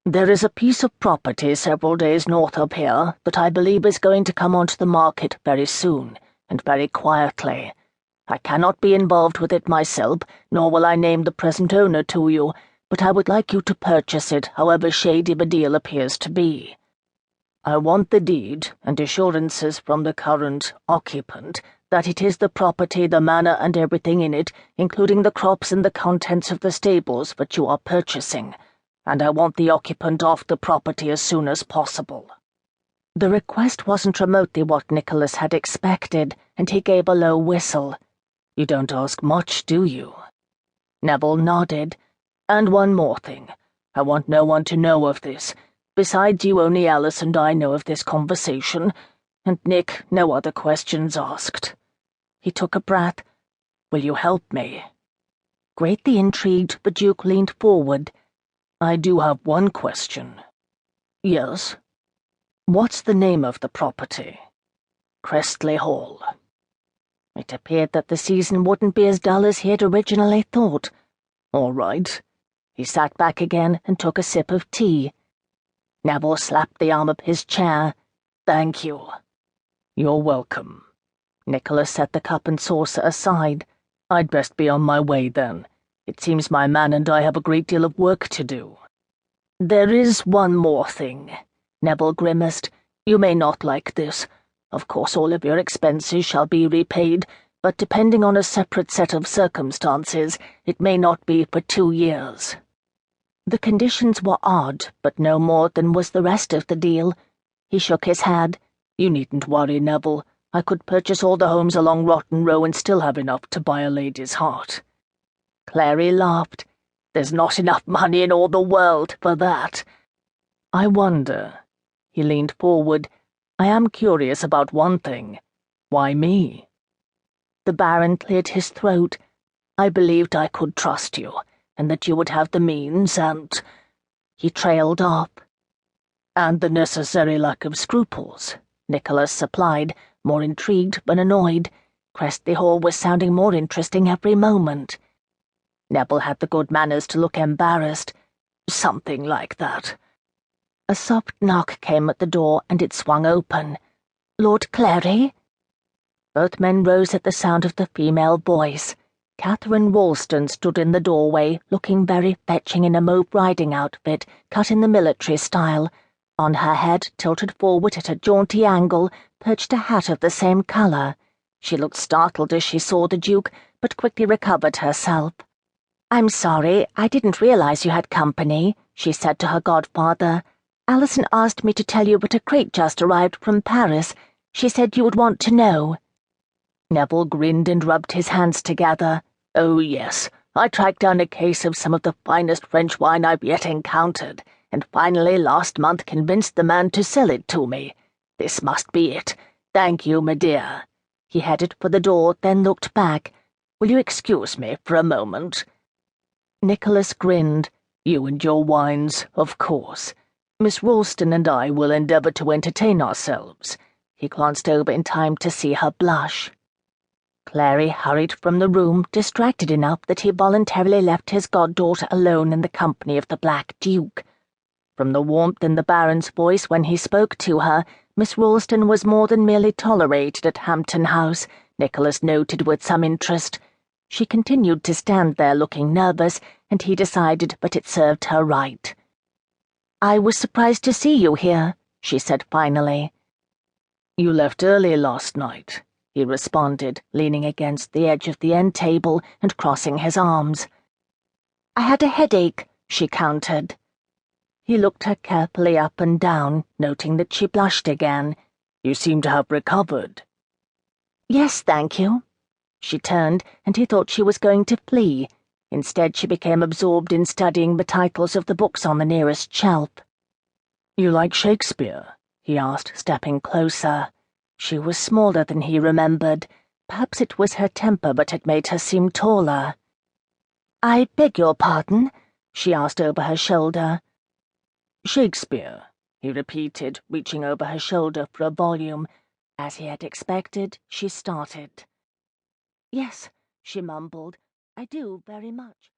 There is a piece of property several days north of here that I believe is going to come onto the market very soon, and very quietly. I cannot be involved with it myself, nor will I name the present owner to you, but I would like you to purchase it, however shady the deal appears to be. I want the deed and assurances from the current occupant that it is the property, the manor, and everything in it, including the crops and the contents of the stables, that you are purchasing, and I want the occupant off the property as soon as possible." The request wasn't remotely what Nicholas had expected, and he gave a low whistle. "You don't ask much, do you?" Neville nodded. "And one more thing. I want no one to know of this. Besides you, only Alice and I know of this conversation, and Nick, no other questions asked." He took a breath. "Will you help me?" Greatly intrigued, the Duke leaned forward. "I do have one question." "Yes?" "What's the name of the property?" "Crestley Hall." It appeared that the season wouldn't be as dull as he had originally thought. "All right." He sat back again and took a sip of tea. Neville slapped the arm of his chair. "Thank you." "You're welcome." Nicholas set the cup and saucer aside. "I'd best be on my way, then. It seems my man and I have a great deal of work to do." "There is one more thing," Neville grimaced. "You may not like this. Of course all of your expenses shall be repaid, but depending on a separate set of circumstances, it may not be for 2 years. The conditions were odd, but no more than was the rest of the deal. He shook his head. "You needn't worry, Neville. I could purchase all the homes along Rotten Row and still have enough to buy a lady's heart." Clary laughed. "There's not enough money in all the world for that." "I wonder." He leaned forward. "I am curious about one thing. Why me?" The Baron cleared his throat. "I believed I could trust you, and that you would have the means, and—" He trailed off. "And the necessary lack of scruples," Nicholas supplied, more intrigued than annoyed. Crestley Hall was sounding more interesting every moment. Neville had the good manners to look embarrassed. "Something like that." A soft knock came at the door, and it swung open. "Lord Clary?" Both men rose at the sound of the female voice. Katherine Ralston stood in the doorway, looking very fetching in a mauve riding outfit, cut in the military style. On her head, tilted forward at a jaunty angle, perched a hat of the same colour. She looked startled as she saw the Duke, but quickly recovered herself. "I'm sorry, I didn't realize you had company," she said to her godfather. "Alison asked me to tell you that a crate just arrived from Paris. She said you would want to know." Neville grinned and rubbed his hands together. "Oh, yes, I tracked down a case of some of the finest French wine I've yet encountered, and finally last month convinced the man to sell it to me. This must be it. Thank you, my dear." He headed for the door, then looked back. "Will you excuse me for a moment?" Nicholas grinned. "You and your wines, of course. Miss Ralston and I will endeavour to entertain ourselves." He glanced over in time to see her blush. Clary hurried from the room, distracted enough that he voluntarily left his goddaughter alone in the company of the Black Duke. From the warmth in the Baron's voice when he spoke to her, Miss Ralston was more than merely tolerated at Hampton House, Nicholas noted with some interest. She continued to stand there looking nervous, and he decided that it served her right. "I was surprised to see you here," she said finally. "You left early last night," he responded, leaning against the edge of the end table and crossing his arms. "I had a headache," she countered. He looked her carefully up and down, noting that she blushed again. "You seem to have recovered." "Yes, thank you." She turned, and he thought she was going to flee. Instead, she became absorbed in studying the titles of the books on the nearest shelf. "You like Shakespeare?" he asked, stepping closer. She was smaller than he remembered. Perhaps it was her temper that had made her seem taller. "I beg your pardon?" she asked over her shoulder. "Shakespeare," he repeated, reaching over her shoulder for a volume. As he had expected, she started. "Yes," she mumbled. "I do very much."